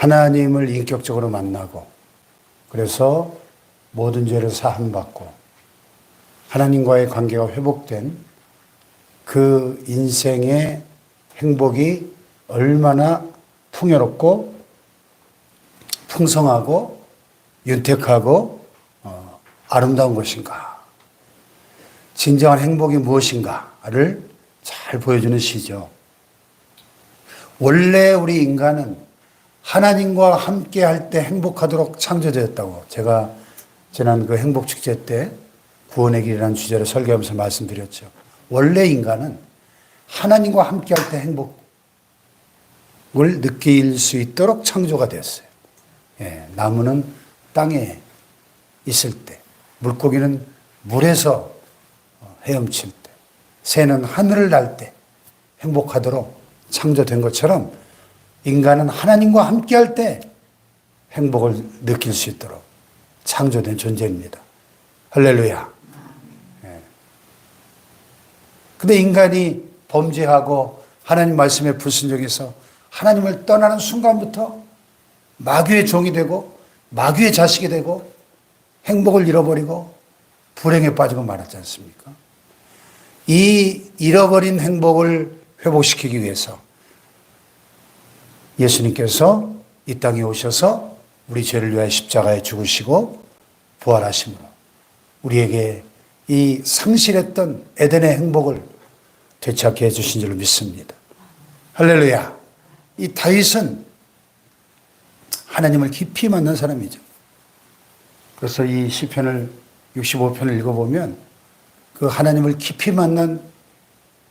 하나님을 인격적으로 만나고 그래서 모든 죄를 사함받고 하나님과의 관계가 회복된 그 인생의 행복이 얼마나 풍요롭고 풍성하고 윤택하고 아름다운 것인가. 진정한 행복이 무엇인가를 잘 보여주는 시죠. 원래 우리 인간은 하나님과 함께 할 때 행복하도록 창조되었다고 제가 지난 그 행복축제 때 구원의 길이라는 주제로 설교하면서 말씀드렸죠. 원래 인간은 하나님과 함께 할 때 행복을 느낄 수 있도록 창조가 되었어요. 예, 나무는 땅에 있을 때, 물고기는 물에서 헤엄칠 때, 새는 하늘을 날 때 행복하도록 창조된 것처럼 인간은 하나님과 함께 할 때 행복을 느낄 수 있도록 창조된 존재입니다. 할렐루야. 근데 인간이 범죄하고 하나님 말씀에 불순종해서 하나님을 떠나는 순간부터 마귀의 종이 되고 마귀의 자식이 되고 행복을 잃어버리고 불행에 빠지고 말았지 않습니까? 이 잃어버린 행복을 회복시키기 위해서 예수님께서 이 땅에 오셔서 우리 죄를 위하여 십자가에 죽으시고 부활하심으로 우리에게 이 상실했던 에덴의 행복을 되찾게 해주신 줄로 믿습니다. 할렐루야. 이 다윗은 하나님을 깊이 만난 사람이죠. 그래서 이 시편을 65편을 읽어보면 그 하나님을 깊이 만난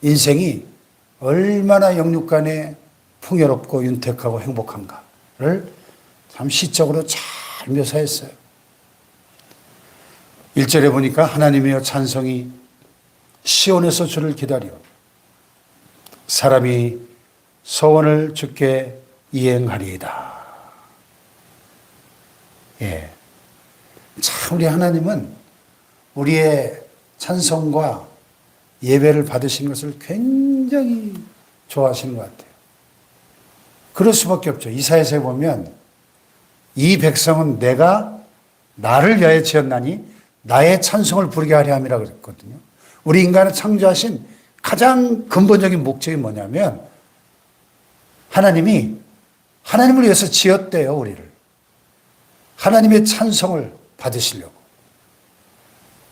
인생이 얼마나 영육간에 풍요롭고 윤택하고 행복한가를 참 시적으로 잘 묘사했어요. 1절에 보니까 하나님이여 찬송이 시온에서 주를 기다려 사람이 소원을 주께 이행하리이다. 예. 참 우리 하나님은 우리의 찬송과 예배를 받으신 것을 굉장히 좋아하시는 것 같아요. 그럴 수밖에 없죠. 이사야서에 보면 이 백성은 내가 나를 위하여 지었나니 나의 찬송을 부르게 하려 함이라 그랬거든요. 우리 인간을 창조하신 가장 근본적인 목적이 뭐냐면 하나님이 하나님을 위해서 지었대요, 우리를. 하나님의 찬송을 받으시려고.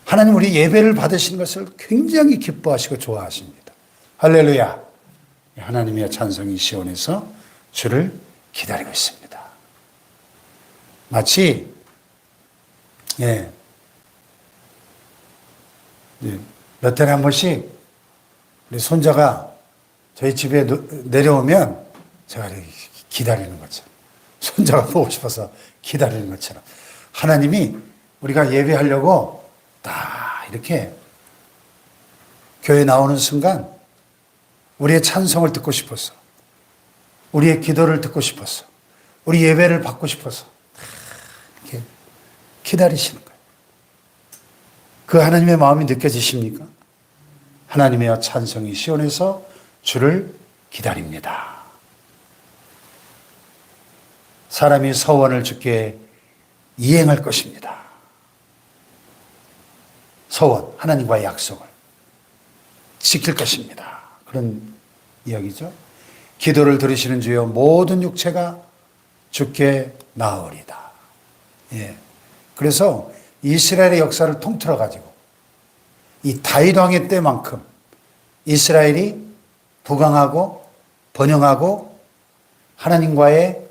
하나님 우리 예배를 받으시는 것을 굉장히 기뻐하시고 좋아하십니다. 할렐루야. 하나님의 찬송이 시온에서 주를 기다리고 있습니다. 마치 몇 달에 한 번씩 우리 손자가 저희 집에 내려오면 제가 기다리는 것처럼 손자가 보고 싶어서 기다리는 것처럼 하나님이 우리가 예배하려고 딱 이렇게 교회 나오는 순간 우리의 찬송을 듣고 싶어서 우리의 기도를 듣고 싶어서 우리 예배를 받고 싶어서 이렇게 기다리시는 거예요. 그 하나님의 마음이 느껴지십니까? 하나님의 찬송이 시온에서 주를 기다립니다. 사람이 서원을 주께 이행할 것입니다. 서원, 하나님과의 약속을 지킬 것입니다. 그런 이야기죠. 기도를 들으시는 주여 모든 육체가 주께 나으리다. 예. 그래서 이스라엘의 역사를 통틀어 가지고 이 다윗 왕의 때만큼 이스라엘이 부강하고 번영하고 하나님과의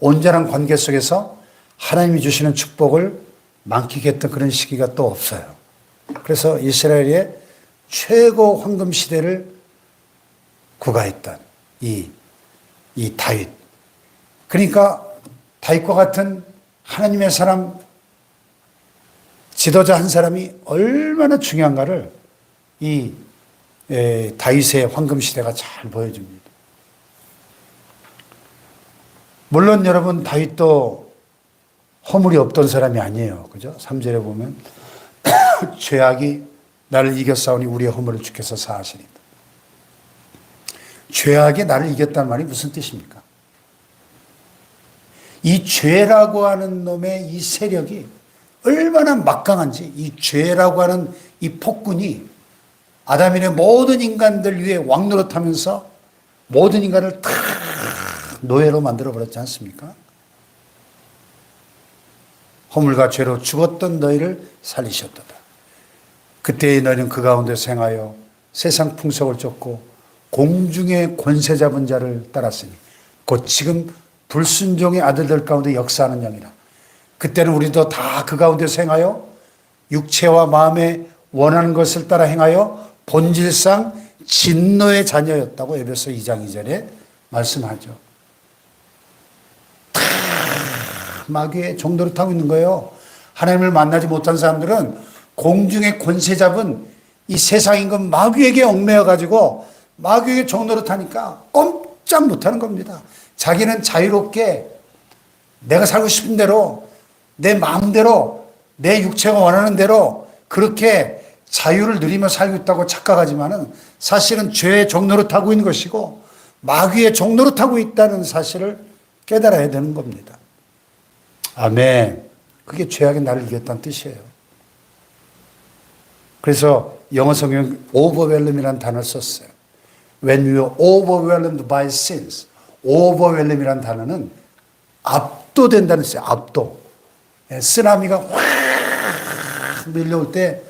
온전한 관계 속에서 하나님이 주시는 축복을 만끽했던 그런 시기가 또 없어요. 그래서 이스라엘의 최고 황금 시대를 구가했던 이 다윗. 그러니까 다윗과 같은 하나님의 사람, 지도자 한 사람이 얼마나 중요한가를 이 다윗의 황금 시대가 잘 보여줍니다. 물론 여러분 다윗도 허물이 없던 사람이 아니에요. 그죠? 3절에 보면 죄악이 나를 이겼사오니 우리의 허물을 주께서 사하시리다. 죄악이 나를 이겼다는 말이 무슨 뜻입니까? 이 죄라고 하는 놈의 이 세력이 얼마나 막강한지, 이 죄라고 하는 이 폭군이 아담인의 모든 인간들 위에 왕노릇하면서 모든 인간을 다 노예로 만들어버렸지 않습니까? 허물과 죄로 죽었던 너희를 살리셨도다. 그때의 너희는 그 가운데서 행하여 세상 풍속을 쫓고 공중의 권세 잡은 자를 따랐으니 곧 지금 불순종의 아들들 가운데 역사하는 영이라. 그때는 우리도 다 그 가운데서 행하여 육체와 마음에 원하는 것을 따라 행하여 본질상 진노의 자녀였다고 에베소 2장 2절에 말씀하죠. 다 마귀의 종도를 타고 있는 거예요. 하나님을 만나지 못한 사람들은 공중의 권세 잡은 이 세상 임금 마귀에게 얽매여 가지고 마귀에게 종노릇 타니까 꼼짝 못하는 겁니다. 자기는 자유롭게 내가 살고 싶은 대로 내 마음대로 내 육체가 원하는 대로 그렇게 자유를 누리며 살고 있다고 착각하지만은 사실은 죄의 종노릇 하고 있는 것이고 마귀의 종노릇 하고 있다는 사실을 깨달아야 되는 겁니다. 아멘. 그게 죄악의 나를 이겼다는 뜻이에요. 그래서 영어 성경 overwhelm이라는 단어를 썼어요. When you are overwhelmed by sins. overwhelm이라는 단어는 압도된다는 뜻이에요. 압도. 쓰나미가 확 밀려올 때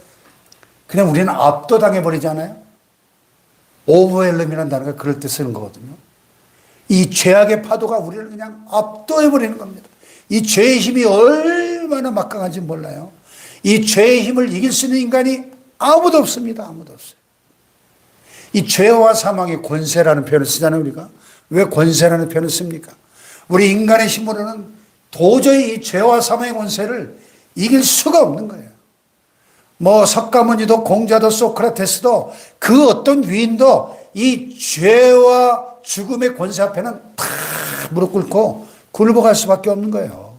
그냥 우리는 압도당해 버리잖아요. overwhelm이라는 단어가 그럴 때 쓰는 거거든요. 이 죄악의 파도가 우리를 그냥 압도해 버리는 겁니다. 이 죄의 힘이 얼마나 막강한지 몰라요. 이 죄의 힘을 이길 수 있는 인간이 아무도 없습니다. 아무도 없어요. 이 죄와 사망의 권세라는 표현을 쓰잖아요, 우리가. 왜 권세라는 표현을 씁니까? 우리 인간의 힘으로는 도저히 이 죄와 사망의 권세를 이길 수가 없는 거예요. 뭐 석가모니도 공자도 소크라테스도 그 어떤 위인도 이 죄와 죽음의 권세 앞에는 다 무릎 꿇고 굴복할 수밖에 없는 거예요.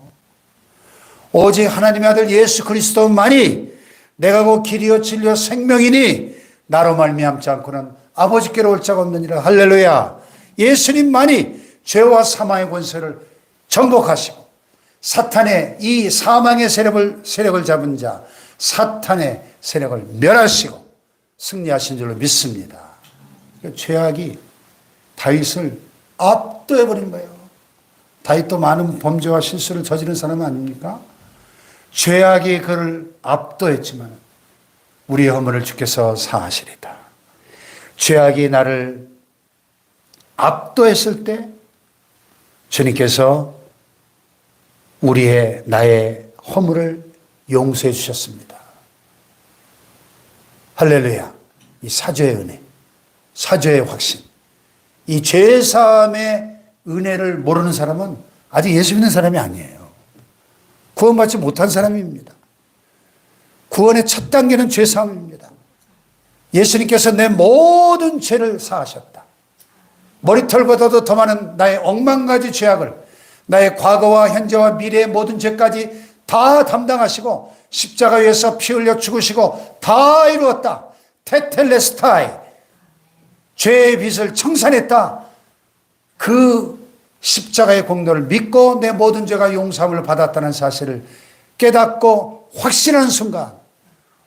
오직 하나님의 아들 예수 그리스도만이 내가 그 길이요 진리요 생명이니 나로 말미암지 않고는 아버지께로 올 자가 없느니라. 할렐루야. 예수님만이 죄와 사망의 권세를 정복하시고 사탄의 이 사망의 세력을 잡은 자 사탄의 세력을 멸하시고 승리하신 줄로 믿습니다. 죄악이 다윗을 압도해버린 거예요. 다윗도 많은 범죄와 실수를 저지른 사람 아닙니까? 죄악이 그를 압도했지만 우리의 허물을 주께서 사하시리다. 죄악이 나를 압도했을 때 주님께서 나의 허물을 용서해 주셨습니다. 할렐루야. 이 사죄의 은혜, 사죄의 확신, 이 죄사함의 은혜를 모르는 사람은 아직 예수 믿는 사람이 아니에요. 구원받지 못한 사람입니다. 구원의 첫 단계는 죄사함입니다. 예수님께서 내 모든 죄를 사하셨다. 머리털보다도 더 많은 나의 억만가지 죄악을 나의 과거와 현재와 미래의 모든 죄까지 다 담당하시고 십자가 위에서 피 흘려 죽으시고 다 이루었다. 테텔레스타이. 죄의 빚을 청산했다. 그 십자가의 공로를 믿고 내 모든 죄가 용서함을 받았다는 사실을 깨닫고 확신하는 순간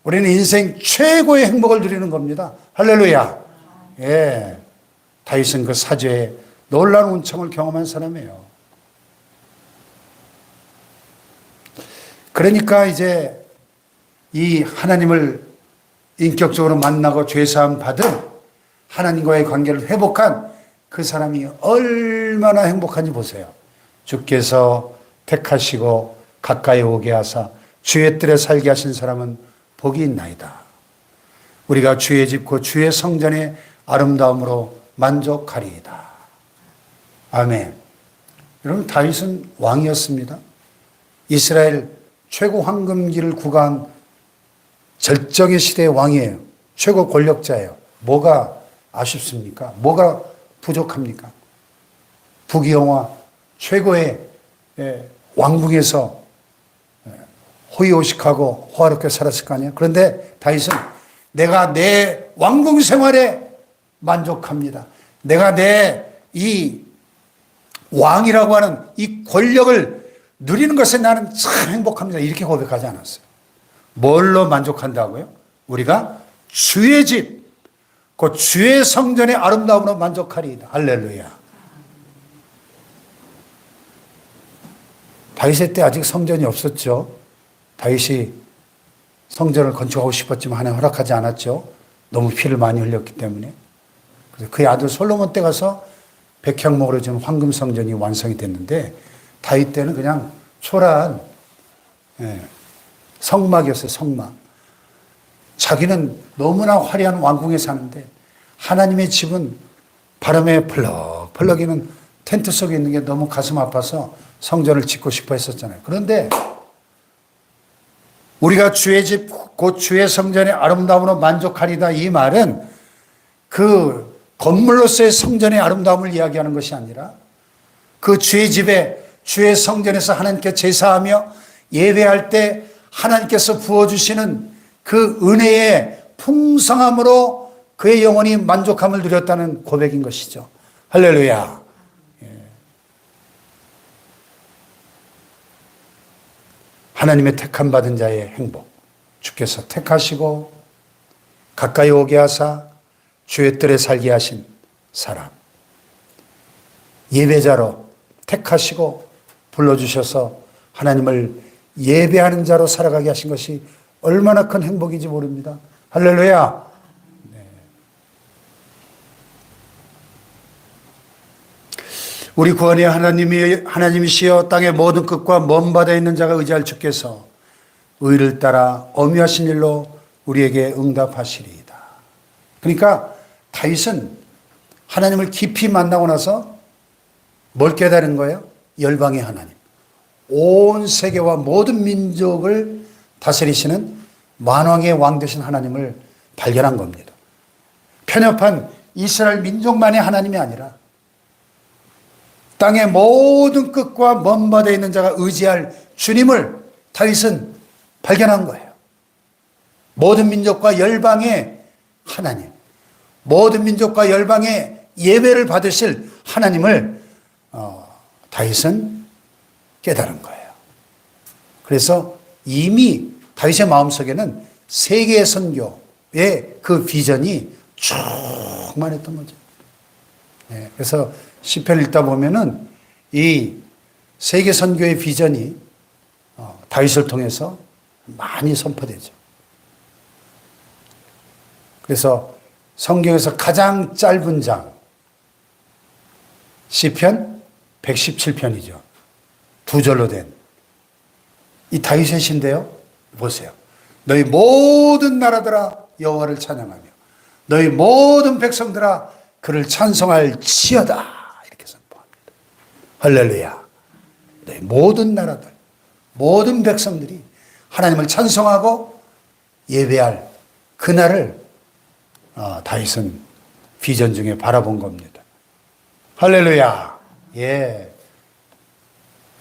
우리는 인생 최고의 행복을 누리는 겁니다. 할렐루야. 예. 다윗은 그 사죄의 놀라운 은총을 경험한 사람이에요. 그러니까 이제 이 하나님을 인격적으로 만나고 죄사함 받은 하나님과의 관계를 회복한 그 사람이 얼마나 행복한지 보세요. 주께서 택하시고 가까이 오게 하사 주의 뜰에 살게 하신 사람은 복이 있나이다. 우리가 주의 집 곧 주의 성전의 아름다움으로 만족하리이다. 아멘. 여러분, 다윗은 왕이었습니다. 이스라엘 최고 황금기를 구가한 절정의 시대의 왕이에요. 최고 권력자예요. 뭐가 아쉽습니까? 뭐가 부족합니까? 부귀영화 최고의 왕궁에서 호의호식하고 호화롭게 살았을 거 아니에요. 그런데 다윗은 내가 내 왕궁 생활에 만족합니다. 내가 내 이 왕이라고 하는 이 권력을 누리는 것에 나는 참 행복합니다. 이렇게 고백하지 않았어요. 뭘로 만족한다고요? 우리가 주의 집, 그 주의 성전의 아름다움으로 만족하리이다. 할렐루야. 다윗의 때 아직 성전이 없었죠. 다윗이 성전을 건축하고 싶었지만 하나님 허락하지 않았죠. 너무 피를 많이 흘렸기 때문에. 그래서 그의 아들 솔로몬 때 가서 백향목으로 지은 황금 성전이 완성이 됐는데 다윗 때는 그냥 초라한 성막이었어요. 성막. 자기는 너무나 화려한 왕궁에 사는데 하나님의 집은 바람에 펄럭펄럭이는 텐트 속에 있는 게 너무 가슴 아파서 성전을 짓고 싶어 했었잖아요. 그런데 우리가 주의 집, 곧 주의 성전의 아름다움으로 만족하리다, 이 말은 그 건물로서의 성전의 아름다움을 이야기하는 것이 아니라 그 주의 집에, 주의 성전에서 하나님께 제사하며 예배할 때 하나님께서 부어주시는 그 은혜의 풍성함으로 그의 영혼이 만족함을 누렸다는 고백인 것이죠. 할렐루야. 하나님의 택함 받은 자의 행복. 주께서 택하시고 가까이 오게 하사 주의 뜰에 살게 하신 사람. 예배자로 택하시고 불러주셔서 하나님을 예배하는 자로 살아가게 하신 것이 얼마나 큰 행복인지 모릅니다. 할렐루야. 네. 우리 구원의 하나님이시여 땅의 모든 끝과 먼 바다에 있는 자가 의지할 주께서 의를 따라 엄유하신 일로 우리에게 응답하시리이다. 그러니까 다윗은 하나님을 깊이 만나고 나서 뭘 깨달은 거예요? 열방의 하나님. 온 세계와 모든 민족을 다스리시는 만왕의 왕 되신 하나님을 발견한 겁니다. 편협한 이스라엘 민족만의 하나님이 아니라 땅의 모든 끝과 먼 바다에 있는 자가 의지할 주님을 다윗은 발견한 거예요. 모든 민족과 열방의 하나님, 모든 민족과 열방의 예배를 받으실 하나님을 다윗은 깨달은 거예요. 그래서 이미 다윗의 마음속에는 세계 선교의 그 비전이 충만했던 거죠. 네, 그래서 시편 읽다 보면은 이 세계 선교의 비전이 다윗을 통해서 많이 선포되죠. 그래서 성경에서 가장 짧은 장 시편 117편이죠. 두 절로 된 이 다윗의 시인데요. 보세요. 너희 모든 나라들아 여호와를 찬양하며 너희 모든 백성들아 그를 찬송할지어다 이렇게 선포합니다. 할렐루야. 너희 모든 나라들, 모든 백성들이 하나님을 찬송하고 예배할 그날을 다윗은 비전 중에 바라본 겁니다. 할렐루야. 예.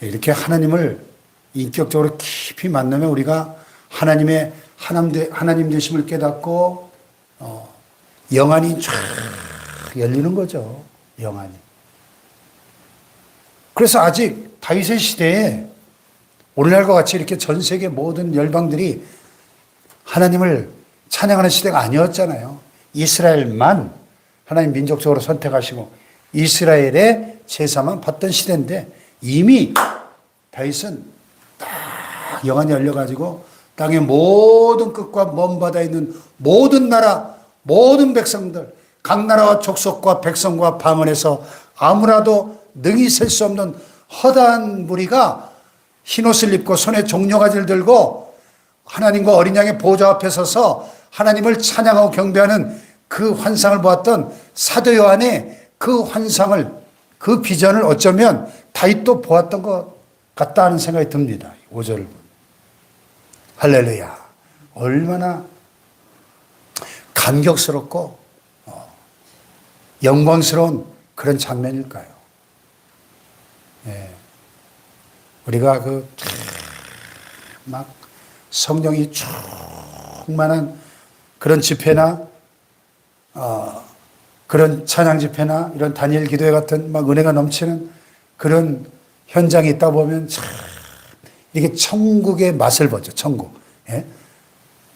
이렇게 하나님을 인격적으로 깊이 만나면 우리가 하나님의 하나님 되심을 깨닫고 영안이 쫙 열리는 거죠. 영안이. 그래서 아직 다윗의 시대에 오늘날과 같이 이렇게 전 세계 모든 열방들이 하나님을 찬양하는 시대가 아니었잖아요. 이스라엘만 하나님 민족적으로 선택하시고 이스라엘의 제사만 받던 시대인데 이미 다윗은 딱 영안이 열려가지고 땅의 모든 끝과 먼 바다에 있는 모든 나라, 모든 백성들, 각 나라와 족속과 백성과 방언에서 아무라도 능히 셀 수 없는 허다한 무리가 흰옷을 입고 손에 종려가지를 들고 하나님과 어린 양의 보좌 앞에 서서 하나님을 찬양하고 경배하는 그 환상을 보았던 사도 요한의 그 환상을, 그 비전을 어쩌면 다윗도 보았던 것 같다 하는 생각이 듭니다. 5절을. 할렐루야. 얼마나 감격스럽고 영광스러운 그런 장면일까요? 예. 우리가 막 성령이 충만한 그런 집회나 그런 찬양 집회나 이런 다니엘 기도회 같은 막 은혜가 넘치는 그런 현장이 있다 보면 참 이게 천국의 맛을 보죠. 천국. 예?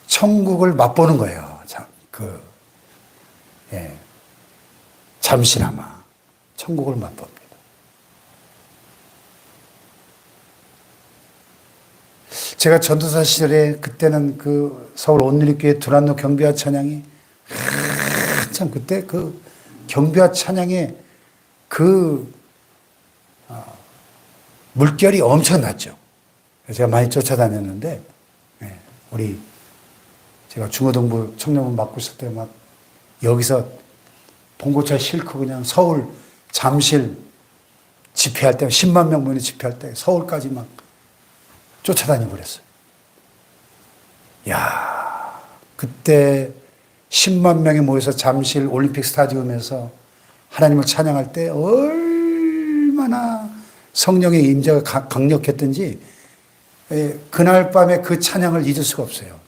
천국을 맛보는 거예요. 예. 잠시나마 천국을 맛봅니다. 제가 전도사 시절에 그때는 그 서울 온누리교회 두란노 경비와 찬양이 참 그때 그 경비와 찬양의 그 물결이 엄청났죠. 제가 많이 쫓아다녔는데, 제가 중어동부 청년부 맡고 있을 때 막 여기서 봉고차 싣고 그냥 서울 잠실 집회할 때 10만 명 모이는 집회할 때 서울까지 막 쫓아다니고 그랬어요. 야, 그때 10만 명이 모여서 잠실 올림픽 스타디움에서 하나님을 찬양할 때 얼마나 성령의 임재가 강력했던지 그날 밤에 그 찬양을 잊을 수가 없어요.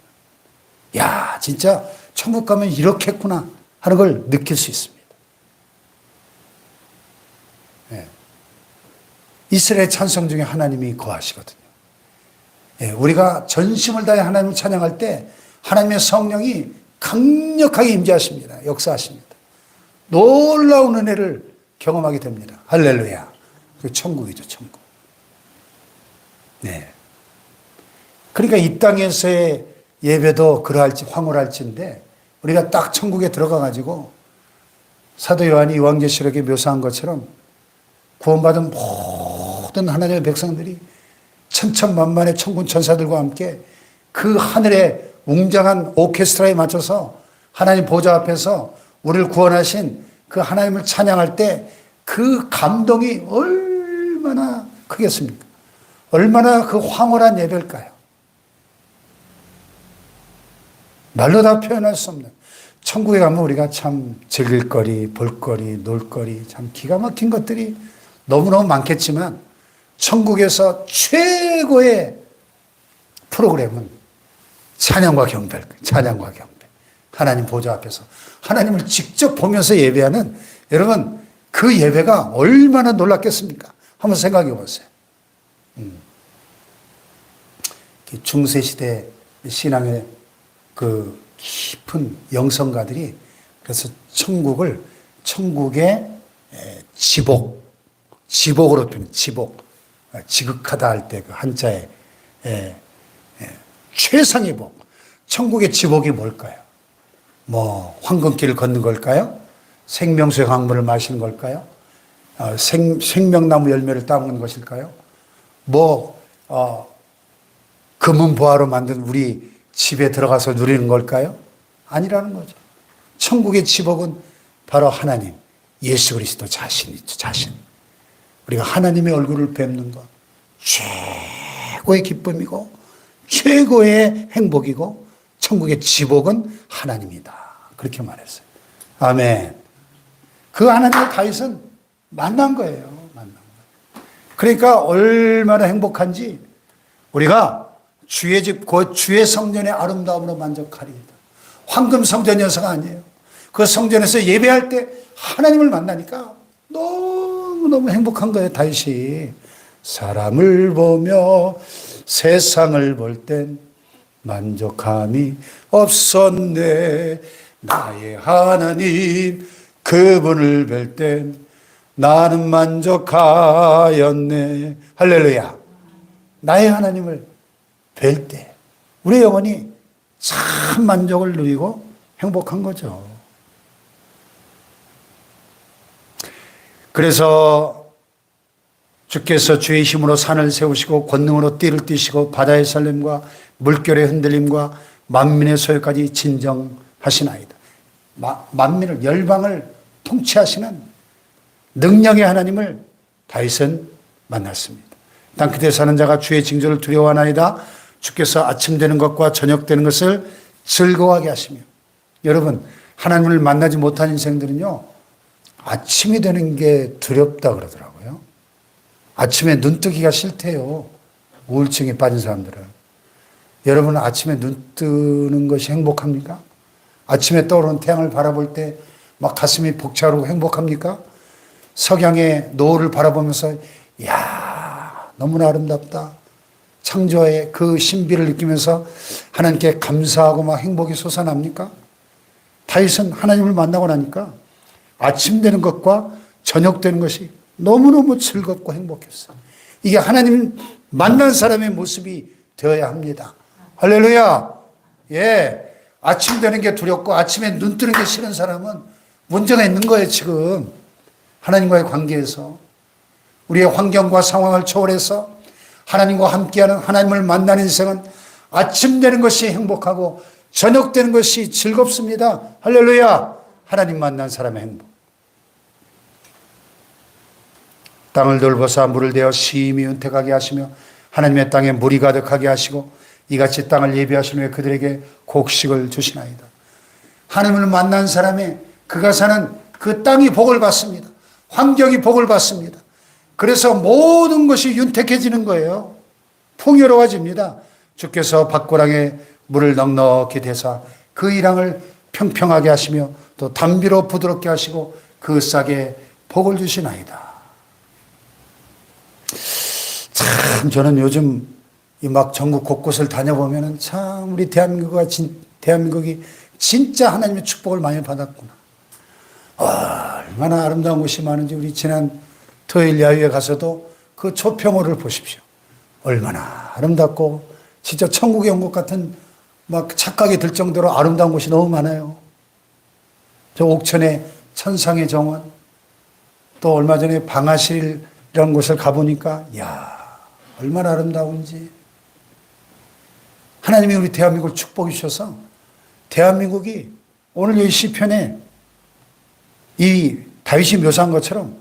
야, 진짜 천국 가면 이렇게 했구나 하는 걸 느낄 수 있습니다. 이스라엘 찬송 중에 하나님이 거하시거든요. 우리가 전심을 다해 하나님을 찬양할 때 하나님의 성령이 강력하게 임재하십니다. 역사하십니다. 놀라운 은혜를 경험하게 됩니다. 할렐루야. 그 천국이죠, 천국. 네. 그러니까 이 땅에서의 예배도 그러할지 황홀할지인데 우리가 딱 천국에 들어가가지고 사도 요한이 요한계시록에 묘사한 것처럼 구원받은 모든 하나님의 백성들이 천천만만의 천군 천사들과 함께 그 하늘의 웅장한 오케스트라에 맞춰서 하나님 보좌 앞에서 우리를 구원하신 그 하나님을 찬양할 때 그 감동이 얼마나 크겠습니까? 얼마나 그 황홀한 예배일까요? 말로 다 표현할 수 없는. 천국에 가면 우리가 참 즐길 거리, 볼 거리, 놀 거리, 참 기가 막힌 것들이 너무너무 많겠지만 천국에서 최고의 프로그램은 찬양과 경배, 찬양과 경배. 하나님 보좌 앞에서 하나님을 직접 보면서 예배하는, 여러분 그 예배가 얼마나 놀랍겠습니까? 한번 생각해 보세요. 중세시대 신앙의 그 깊은 영성가들이 그래서 천국의 지복으로 표현, 지극하다 할 때 그 한자에 최상의 복. 천국의 지복이 뭘까요? 뭐 황금길을 걷는 걸까요? 생명수의 강물을 마시는 걸까요? 생명나무 열매를 따먹는 것일까요? 금은보화로 만든 우리 집에 들어가서 누리는 걸까요? 아니라는 거죠. 천국의 지복은 바로 하나님, 예수 그리스도 자신이죠, 자신. 우리가 하나님의 얼굴을 뵙는 것, 최고의 기쁨이고, 최고의 행복이고, 천국의 지복은 하나님이다. 그렇게 말했어요. 아멘. 그 하나님을 다윗은 만난 거예요. 그러니까 얼마나 행복한지 우리가 주의 집, 곧 주의 성전의 아름다움으로 만족하리이다. 황금 성전이어서가 아니에요. 그 성전에서 예배할 때 하나님을 만나니까 너무너무 행복한 거예요, 다윗이. 사람을 보며 세상을 볼 땐 만족함이 없었네. 나의 하나님 그분을 뵐 땐 나는 만족하였네. 할렐루야. 나의 하나님을 뵐 때 우리 영혼이 참 만족을 누리고 행복한 거죠. 그래서 주께서 주의 힘으로 산을 세우시고 권능으로 띠를 띠시고 바다의 설렘과 물결의 흔들림과 만민의 소유까지 진정하시나이다. 만민을, 열방을 통치하시는 능력의 하나님을 다윗은 만났습니다. 땅 끝에 사는 자가 주의 징조를 두려워하나이다. 주께서 아침 되는 것과 저녁 되는 것을 즐거워하게 하시며. 여러분, 하나님을 만나지 못한 인생들은요, 아침이 되는 게 두렵다 그러더라고요. 아침에 눈 뜨기가 싫대요. 우울증에 빠진 사람들은. 여러분, 아침에 눈 뜨는 것이 행복합니까? 아침에 떠오르는 태양을 바라볼 때 막 가슴이 벅차오르고 행복합니까? 석양의 노을을 바라보면서, 이야, 너무나 아름답다. 창조의 그 신비를 느끼면서 하나님께 감사하고 막 행복이 솟아납니까? 다윗은 하나님을 만나고 나니까 아침 되는 것과 저녁 되는 것이 너무너무 즐겁고 행복했어요. 이게 하나님 만난 사람의 모습이 되어야 합니다. 할렐루야. 예. 아침 되는 게 두렵고 아침에 눈 뜨는 게 싫은 사람은 문제가 있는 거예요, 지금. 하나님과의 관계에서. 우리의 환경과 상황을 초월해서 하나님과 함께하는 하나님을 만나는 인생은 아침 되는 것이 행복하고 저녁 되는 것이 즐겁습니다. 할렐루야. 하나님 만난 사람의 행복. 땅을 돌보사 물을 대어 심히 은택하게 하시며 하나님의 땅에 물이 가득하게 하시고 이같이 땅을 예비하신 후에 그들에게 곡식을 주시나이다. 하나님을 만난 사람의 그가 사는 그 땅이 복을 받습니다. 환경이 복을 받습니다. 그래서 모든 것이 윤택해지는 거예요. 풍요로워집니다. 주께서 밭고랑에 물을 넉넉히 대사 그 이랑을 평평하게 하시며 또 담비로 부드럽게 하시고 그 싹에 복을 주시나이다. 참 저는 요즘 이 막 전국 곳곳을 다녀보면은 참 우리 대한민국이 진짜 하나님의 축복을 많이 받았구나. 얼마나 아름다운 곳이 많은지 우리 지난 토요일 야유회 가서도 그 초평호를 보십시오. 얼마나 아름답고 진짜 천국에 온 것 같은 막 착각이 들 정도로 아름다운 곳이 너무 많아요. 저 옥천의 천상의 정원, 또 얼마 전에 방아실이라는 곳을 가보니까 야 얼마나 아름다운지. 하나님이 우리 대한민국을 축복해 주셔서 대한민국이 오늘 이 시편에 이 다윗이 묘사한 것처럼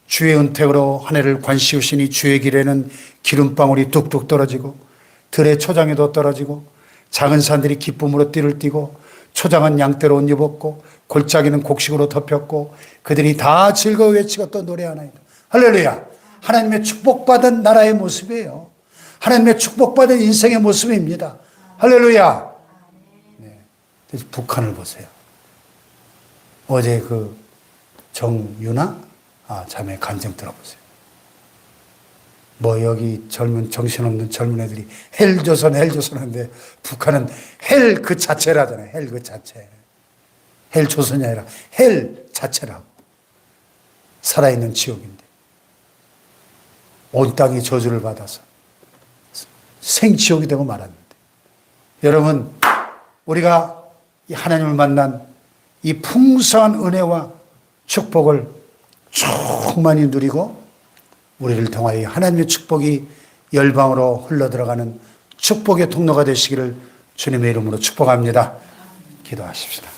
주의 은택으로 한 해를 관시우시니 주의 길에는 기름방울이 뚝뚝 떨어지고 들의 초장에도 떨어지고 작은 산들이 기쁨으로 띠를 띠고 초장은 양떼로 옷 입었고 골짜기는 곡식으로 덮였고 그들이 다 즐거워 외치고 또 노래하나이다. 할렐루야. 하나님의 축복받은 나라의 모습이에요. 하나님의 축복받은 인생의 모습입니다. 할렐루야. 네. 북한을 보세요. 어제 그 정유나 자매 간증 들어보세요. 뭐 여기 젊은 정신없는 젊은 애들이 헬조선 하는데 북한은 헬 그 자체라잖아요. 헬 그 자체. 헬조선이 아니라 헬 자체라고. 살아있는 지옥인데 온 땅이 저주를 받아서 생지옥이 되고 말았는데 여러분 우리가 이 하나님을 만난 이 풍성한 은혜와 축복을 충만히 누리고 우리를 통하여 하나님의 축복이 열방으로 흘러들어가는 축복의 통로가 되시기를 주님의 이름으로 축복합니다. 기도하십시다.